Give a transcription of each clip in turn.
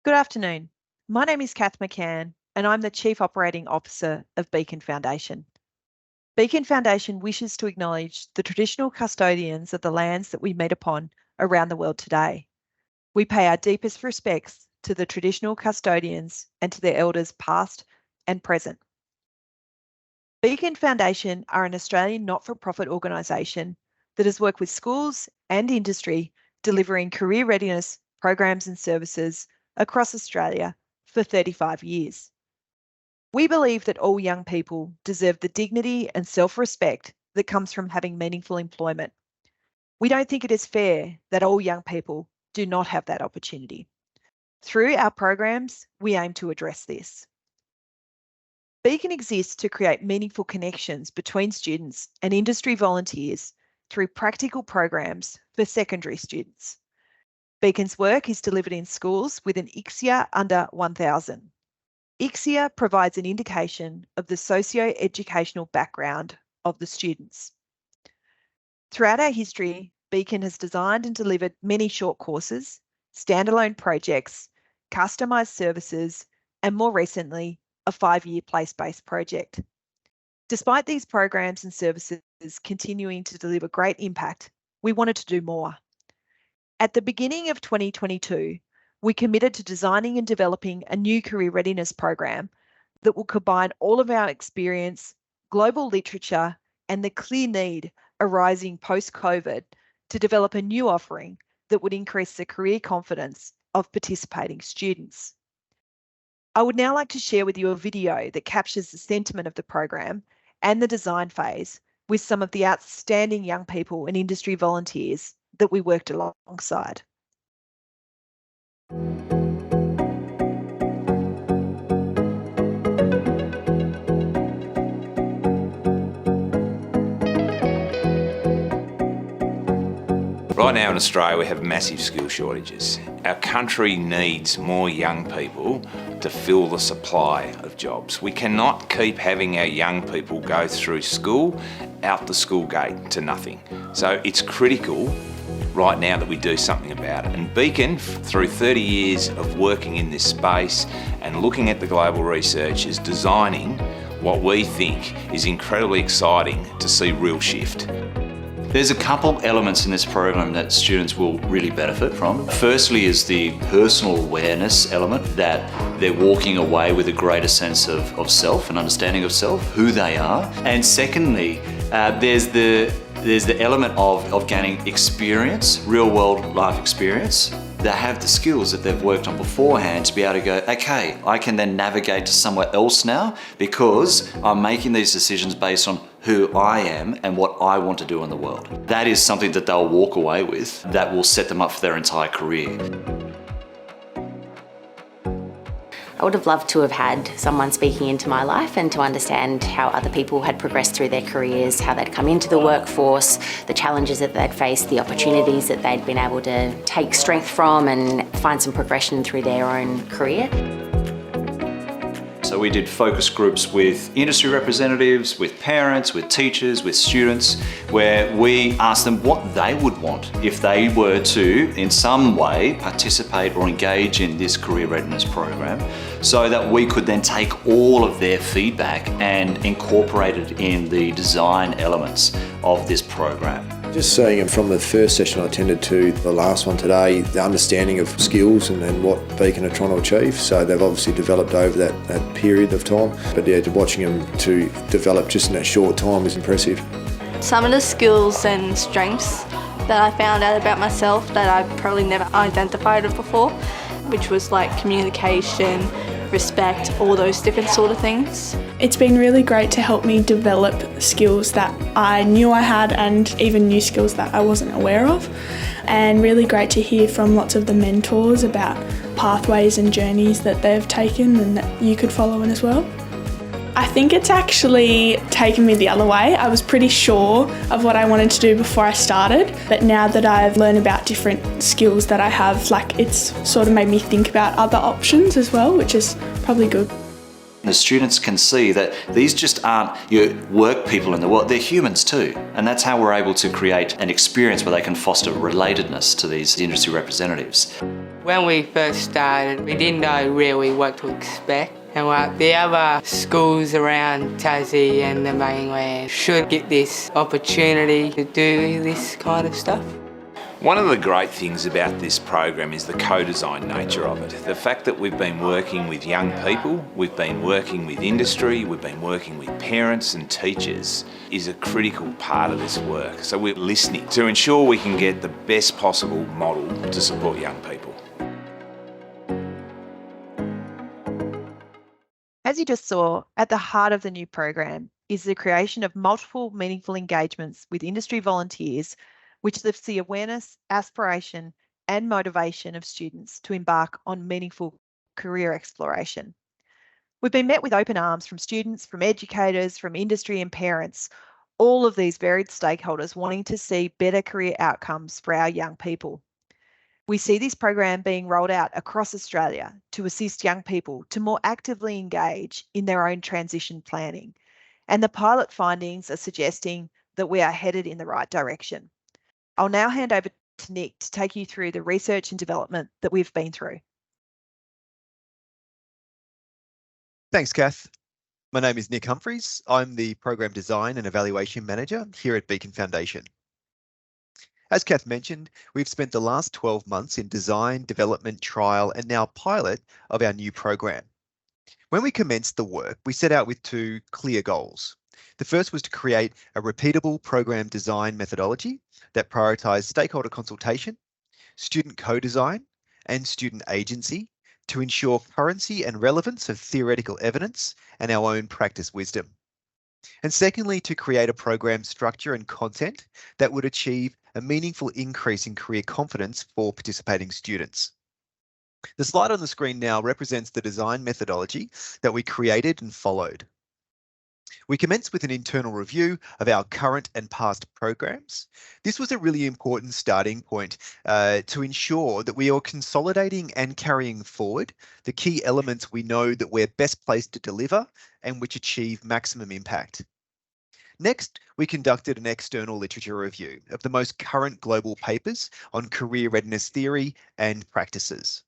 Good afternoon. My name is Kath McCann, and I'm the Chief Operating Officer of Beacon Foundation. Beacon Foundation wishes to acknowledge the traditional custodians of the lands that we meet upon around the world today. We pay our deepest respects to the traditional custodians and to their elders past and present. Beacon Foundation are an Australian not-for-profit organisation that has worked with schools and industry delivering career readiness programs and services across Australia for 35 years. We believe that all young people deserve the dignity and self-respect that comes from having meaningful employment. We don't think it is fair that all young people do not have that opportunity. Through our programs, we aim to address this. Beacon exists to create meaningful connections between students and industry volunteers through practical programs for secondary students. Beacon's work is delivered in schools with an ICSEA under 1,000. ICSEA provides an indication of the socio-educational background of the students. Throughout our history, Beacon has designed and delivered many short courses, standalone projects, customised services, and more recently, a 5-year place-based project. Despite these programs and services continuing to deliver great impact, we wanted to do more. At the beginning of 2022, we committed to designing and developing a new career readiness program that will combine all of our experience, global literature, and the clear need arising post-COVID to develop a new offering that would increase the career confidence of participating students. I would now like to share with you a video that captures the sentiment of the program and the design phase with some of the outstanding young people and industry volunteers that we worked alongside. Right now in Australia we have massive skill shortages. Our country needs more young people to fill the supply of jobs. We cannot keep having our young people go through school, out the school gate to nothing. So it's critical right now that we do something about it. And Beacon, through 30 years of working in this space and looking at the global research, is designing what we think is incredibly exciting to see real shift. There's a couple elements in this program that students will really benefit from. Firstly is the personal awareness element, that they're walking away with a greater sense of self and understanding of self, who they are. And secondly, there's the element of gaining experience, real world life experience. They have the skills that they've worked on beforehand to be able to go, okay, I can then navigate to somewhere else now because I'm making these decisions based on who I am and what I want to do in the world. That is something that they'll walk away with that will set them up for their entire career. I would have loved to have had someone speaking into my life and to understand how other people had progressed through their careers, how they'd come into the workforce, the challenges that they'd faced, the opportunities that they'd been able to take strength from and find some progression through their own career. So we did focus groups with industry representatives, with parents, with teachers, with students, where we asked them what they would want if they were to, in some way, participate or engage in this career readiness program, so that we could then take all of their feedback and incorporate it in the design elements of this program. Just seeing from the first session I attended to the last one today, the understanding of skills and what Beacon are trying to achieve. So they've obviously developed over that period of time. But yeah, watching them to develop just in that short time is impressive. Some of the skills and strengths that I found out about myself that I probably never identified it before, which was like communication, respect, all those different sort of things. It's been really great to help me develop skills that I knew I had and even new skills that I wasn't aware of, and really great to hear from lots of the mentors about pathways and journeys that they've taken and that you could follow in as well. I think it's actually taken me the other way. I was pretty sure of what I wanted to do before I started, but now that I've learned about different skills that I have, it's sort of made me think about other options as well, which is probably good. The students can see that these just aren't your work people in the world, they're humans too. And that's how we're able to create an experience where they can foster relatedness to these industry representatives. When we first started, we didn't know really what to expect. And like the other schools around Tassie and the mainland should get this opportunity to do this kind of stuff. One of the great things about this program is the co-design nature of it. The fact that we've been working with young people, we've been working with industry, we've been working with parents and teachers is a critical part of this work. So we're listening to ensure we can get the best possible model to support young people. As you just saw, at the heart of the new program is the creation of multiple meaningful engagements with industry volunteers, which lifts the awareness, aspiration, and motivation of students to embark on meaningful career exploration. We've been met with open arms from students, from educators, from industry and parents, all of these varied stakeholders wanting to see better career outcomes for our young people. We see this program being rolled out across Australia to assist young people to more actively engage in their own transition planning. And the pilot findings are suggesting that we are headed in the right direction. I'll now hand over to Nick to take you through the research and development that we've been through. Thanks, Kath. My name is Nick Humphreys. I'm the Program Design and Evaluation Manager here at Beacon Foundation. As Kath mentioned, we've spent the last 12 months in design, development, trial, and now pilot of our new program. When we commenced the work, we set out with two clear goals. The first was to create a repeatable program design methodology that prioritised stakeholder consultation, student co-design, and student agency to ensure currency and relevance of theoretical evidence and our own practice wisdom. And secondly, to create a program structure and content that would achieve a meaningful increase in career confidence for participating students. The slide on the screen now represents the design methodology that we created and followed. We commenced with an internal review of our current and past programs. This was a really important starting point to ensure that we are consolidating and carrying forward the key elements we know that we're best placed to deliver and which achieve maximum impact. Next, we conducted an external literature review of the most current global papers on career readiness theory and practices.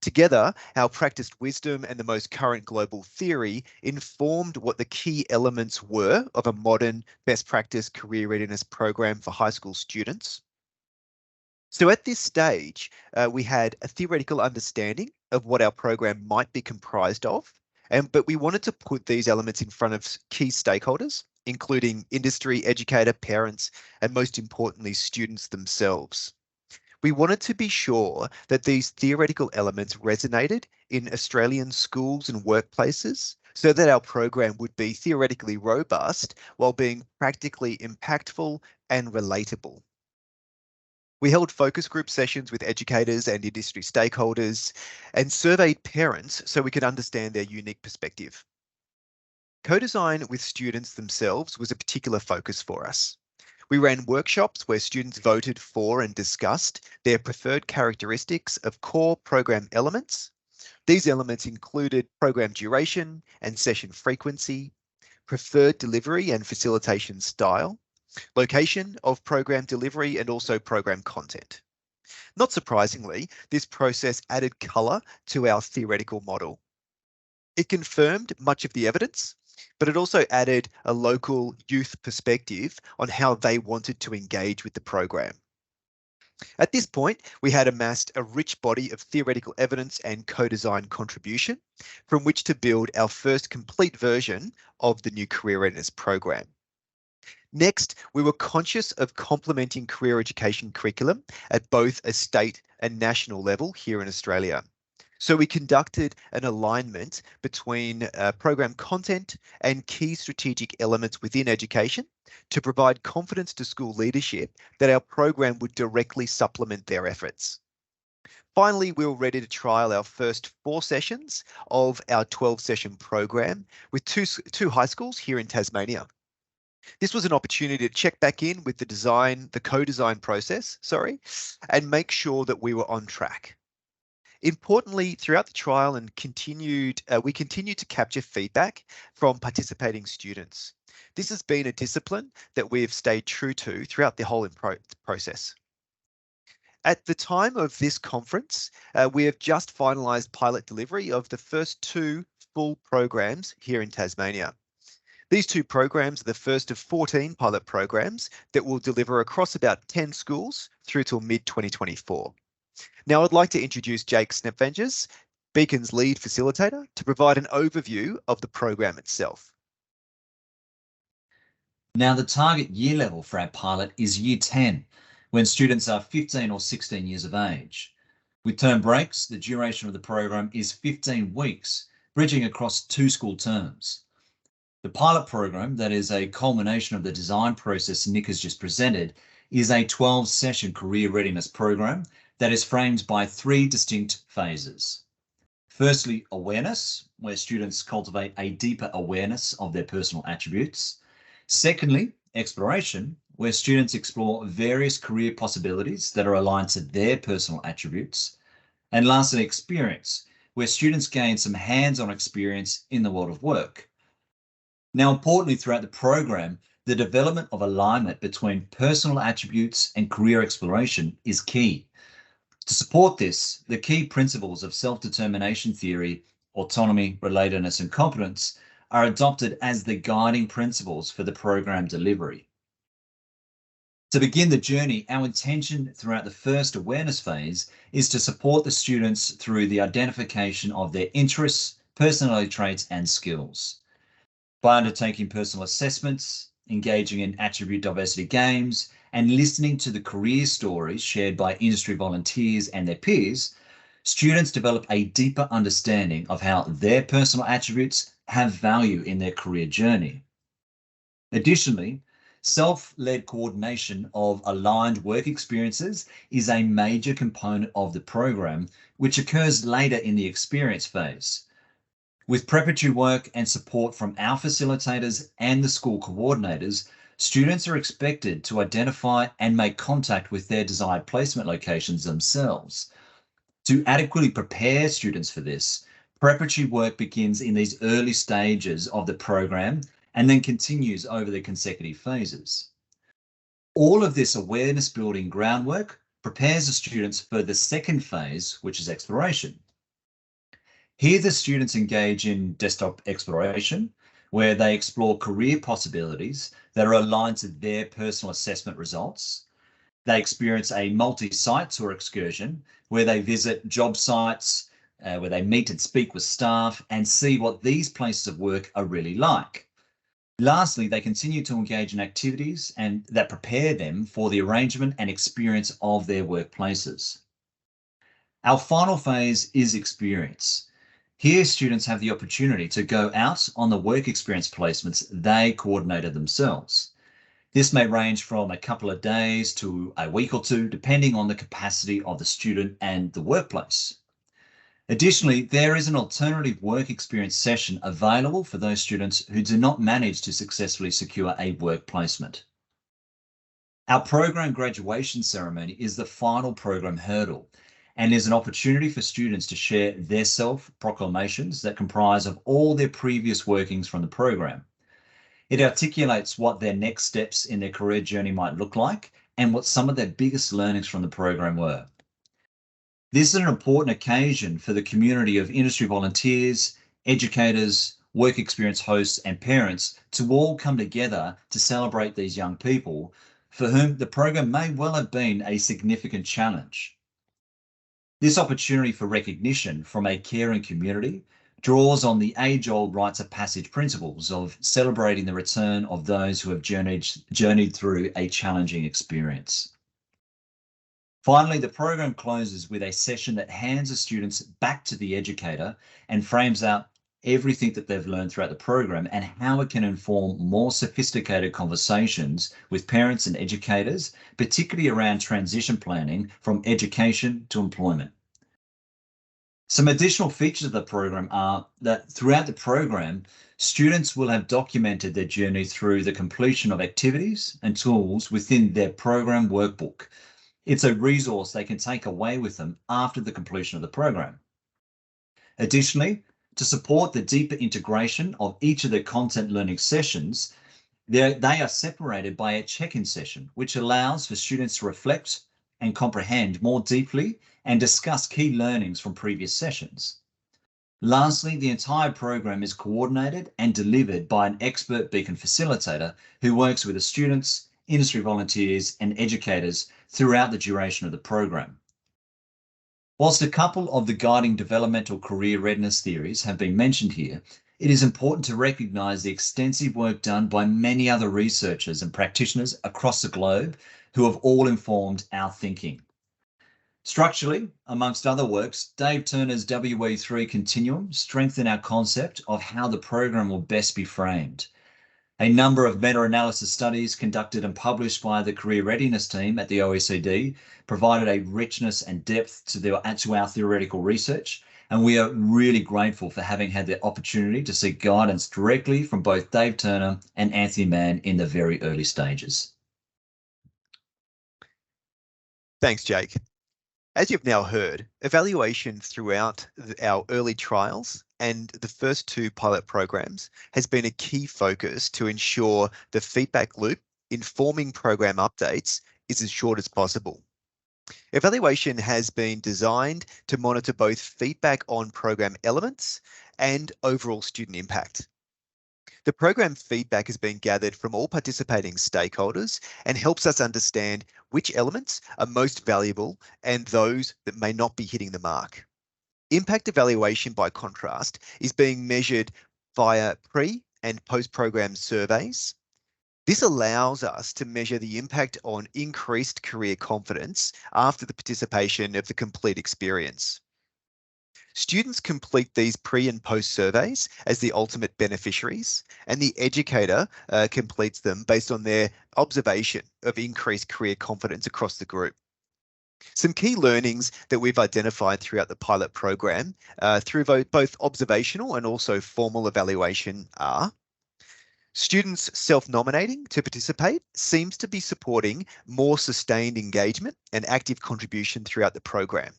Together, our practiced wisdom and the most current global theory informed what the key elements were of a modern best practice career readiness program for high school students. So at this stage, we had a theoretical understanding of what our program might be comprised of, but we wanted to put these elements in front of key stakeholders, including industry, educator, parents, and most importantly, students themselves. We wanted to be sure that these theoretical elements resonated in Australian schools and workplaces so that our program would be theoretically robust while being practically impactful and relatable. We held focus group sessions with educators and industry stakeholders and surveyed parents so we could understand their unique perspective. Co-design with students themselves was a particular focus for us. We ran workshops where students voted for and discussed their preferred characteristics of core program elements. These elements included program duration and session frequency, preferred delivery and facilitation style, location of program delivery, and also program content. Not surprisingly, this process added colour to our theoretical model. It confirmed much of the evidence, but it also added a local youth perspective on how they wanted to engage with the program. At this point, we had amassed a rich body of theoretical evidence and co-design contribution from which to build our first complete version of the new career readiness program. Next, we were conscious of complementing career education curriculum at both a state and national level here in Australia. So we conducted an alignment between program content and key strategic elements within education to provide confidence to school leadership that our program would directly supplement their efforts. Finally, we were ready to trial our first 4 sessions of our 12-session program with two high schools here in Tasmania. This was an opportunity to check back in with the co-design process, and make sure that we were on track. Importantly, throughout the trial and we continued to capture feedback from participating students. This has been a discipline that we've stayed true to throughout the whole process. At the time of this conference, we have just finalised pilot delivery of the first 2 full programs here in Tasmania. These 2 programs are the first of 14 pilot programs that will deliver across about 10 schools through till mid-2024. Now I'd like to introduce Jake Snepvengers, Beacon's lead facilitator, to provide an overview of the program itself. Now, the target year level for our pilot is year 10, when students are 15 or 16 years of age. With term breaks, the duration of the program is 15 weeks, bridging across 2 school terms. The pilot program, that is a culmination of the design process Nick has just presented, is a 12-session career readiness program that is framed by 3 distinct phases. Firstly, awareness, where students cultivate a deeper awareness of their personal attributes. Secondly, exploration, where students explore various career possibilities that are aligned to their personal attributes. And lastly, experience, where students gain some hands-on experience in the world of work. Now, importantly, throughout the program, the development of alignment between personal attributes and career exploration is key. To support this, the key principles of self-determination theory, autonomy, relatedness, and competence are adopted as the guiding principles for the program delivery. To begin the journey, our intention throughout the first awareness phase is to support the students through the identification of their interests, personality traits, and skills. By undertaking personal assessments, engaging in attribute diversity games, and listening to the career stories shared by industry volunteers and their peers, students develop a deeper understanding of how their personal attributes have value in their career journey. Additionally, self-led coordination of aligned work experiences is a major component of the program, which occurs later in the experience phase. With preparatory work and support from our facilitators and the school coordinators, students are expected to identify and make contact with their desired placement locations themselves. To adequately prepare students for this, preparatory work begins in these early stages of the program and then continues over the consecutive phases. All of this awareness building groundwork prepares the students for the second phase, which is exploration. Here, the students engage in desktop exploration, where they explore career possibilities that are aligned to their personal assessment results. They experience a multi-site tour excursion, where they visit job sites, where they meet and speak with staff and see what these places of work are really like. Lastly, they continue to engage in activities that prepare them for the arrangement and experience of their workplaces. Our final phase is experience. Here, students have the opportunity to go out on the work experience placements they coordinated themselves. This may range from a couple of days to a week or 2, depending on the capacity of the student and the workplace. Additionally, there is an alternative work experience session available for those students who do not manage to successfully secure a work placement. Our program graduation ceremony is the final program hurdle and is an opportunity for students to share their self-proclamations that comprise of all their previous workings from the program. It articulates what their next steps in their career journey might look like and what some of their biggest learnings from the program were. This is an important occasion for the community of industry volunteers, educators, work experience hosts, and parents to all come together to celebrate these young people for whom the program may well have been a significant challenge. This opportunity for recognition from a caring community draws on the age-old rites of passage principles of celebrating the return of those who have journeyed through a challenging experience. Finally, the program closes with a session that hands the students back to the educator and frames out everything that they've learned throughout the program and how it can inform more sophisticated conversations with parents and educators, particularly around transition planning from education to employment. Some additional features of the program are that throughout the program, students will have documented their journey through the completion of activities and tools within their program workbook. It's a resource they can take away with them after the completion of the program. Additionally, to support the deeper integration of each of the content learning sessions, they are separated by a check-in session, which allows for students to reflect and comprehend more deeply and discuss key learnings from previous sessions. Lastly, the entire program is coordinated and delivered by an expert Beacon facilitator who works with the students, industry volunteers, and educators throughout the duration of the program. Whilst a couple of the guiding developmental career readiness theories have been mentioned here, it is important to recognise the extensive work done by many other researchers and practitioners across the globe who have all informed our thinking. Structurally, amongst other works, Dave Turner's WE3 Continuum strengthened our concept of how the program will best be framed. A number of meta-analysis studies conducted and published by the career readiness team at the OECD provided a richness and depth to our theoretical research, and we are really grateful for having had the opportunity to seek guidance directly from both Dave Turner and Anthony Mann in the very early stages. Thanks, Jake. As you've now heard, evaluation throughout our early trials and the first two pilot programs has been a key focus to ensure the feedback loop informing program updates is as short as possible. Evaluation has been designed to monitor both feedback on program elements and overall student impact. The program feedback has been gathered from all participating stakeholders and helps us understand which elements are most valuable and those that may not be hitting the mark. Impact evaluation, by contrast, is being measured via pre- and post-program surveys. This allows us to measure the impact on increased career confidence after the participation of the complete experience. Students complete these pre and post surveys as the ultimate beneficiaries, and the educator completes them based on their observation of increased career confidence across the group. Some key learnings that we've identified throughout the pilot program through both observational and also formal evaluation are: students self-nominating to participate seems to be supporting more sustained engagement and active contribution throughout the program.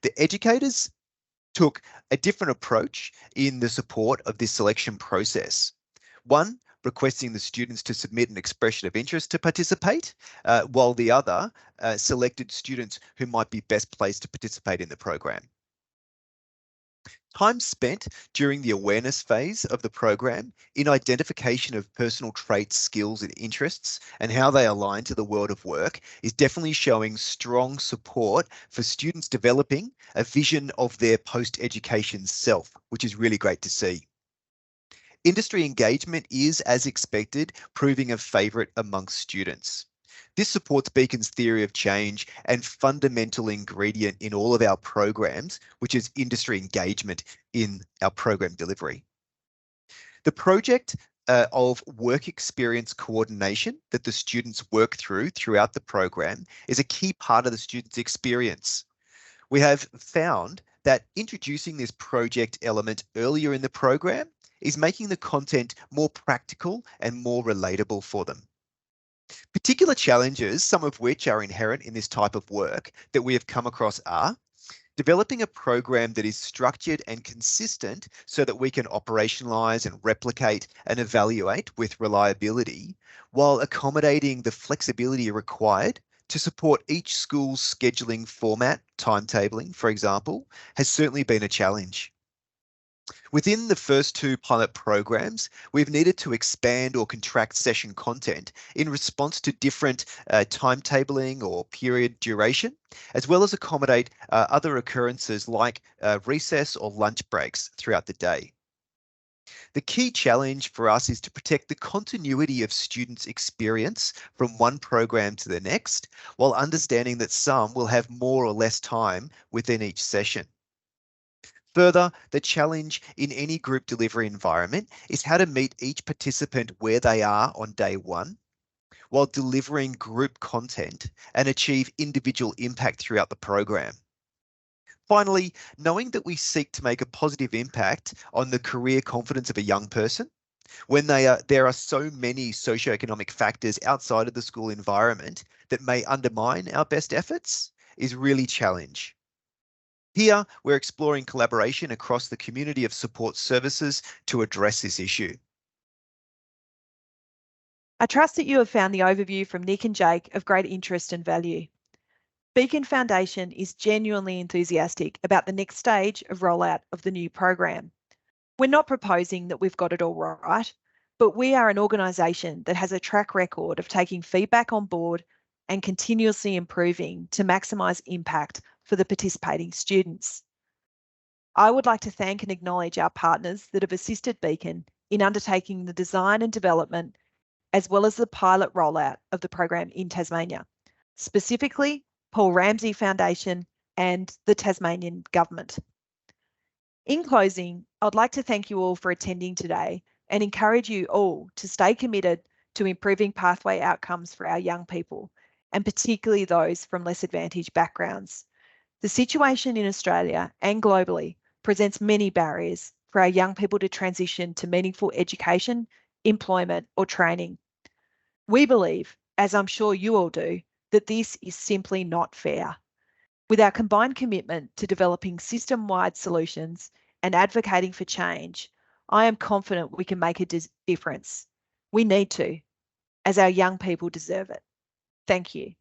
The educators took a different approach in the support of this selection process. One, requesting the students to submit an expression of interest to participate, while the other selected students who might be best placed to participate in the program. Time spent during the awareness phase of the program in identification of personal traits, skills, and interests and how they align to the world of work is definitely showing strong support for students developing a vision of their post-education self, which is really great to see. Industry engagement is, as expected, proving a favourite amongst students. This supports Beacon's theory of change and fundamental ingredient in all of our programs, which is industry engagement in our program delivery. The project of work experience coordination that the students work throughout the program is a key part of the students' experience. We have found that introducing this project element earlier in the program is making the content more practical and more relatable for them. Particular challenges, some of which are inherent in this type of work that we have come across, are developing a program that is structured and consistent so that we can operationalize and replicate and evaluate with reliability, while accommodating the flexibility required to support each school's scheduling format. Timetabling, for example, has certainly been a challenge. Within the first two pilot programs, we've needed to expand or contract session content in response to different timetabling or period duration, as well as accommodate other occurrences like recess or lunch breaks throughout the day. The key challenge for us is to protect the continuity of students' experience from one program to the next, while understanding that some will have more or less time within each session. Further, the challenge in any group delivery environment is how to meet each participant where they are on day one, while delivering group content and achieve individual impact throughout the program. Finally, knowing that we seek to make a positive impact on the career confidence of a young person, when there are so many socioeconomic factors outside of the school environment that may undermine our best efforts, is really challenging. Here, we're exploring collaboration across the community of support services to address this issue. I trust that you have found the overview from Nick and Jake of great interest and value. Beacon Foundation is genuinely enthusiastic about the next stage of rollout of the new program. We're not proposing that we've got it all right, but we are an organisation that has a track record of taking feedback on board and continuously improving to maximise impact for the participating students. I would like to thank and acknowledge our partners that have assisted Beacon in undertaking the design and development, as well as the pilot rollout of the program in Tasmania, specifically Paul Ramsay Foundation and the Tasmanian Government. In closing, I'd like to thank you all for attending today and encourage you all to stay committed to improving pathway outcomes for our young people, and particularly those from less advantaged backgrounds. The situation in Australia and globally presents many barriers for our young people to transition to meaningful education, employment, or training. We believe, as I'm sure you all do, that this is simply not fair. With our combined commitment to developing system-wide solutions and advocating for change, I am confident we can make a difference. We need to, as our young people deserve it. Thank you.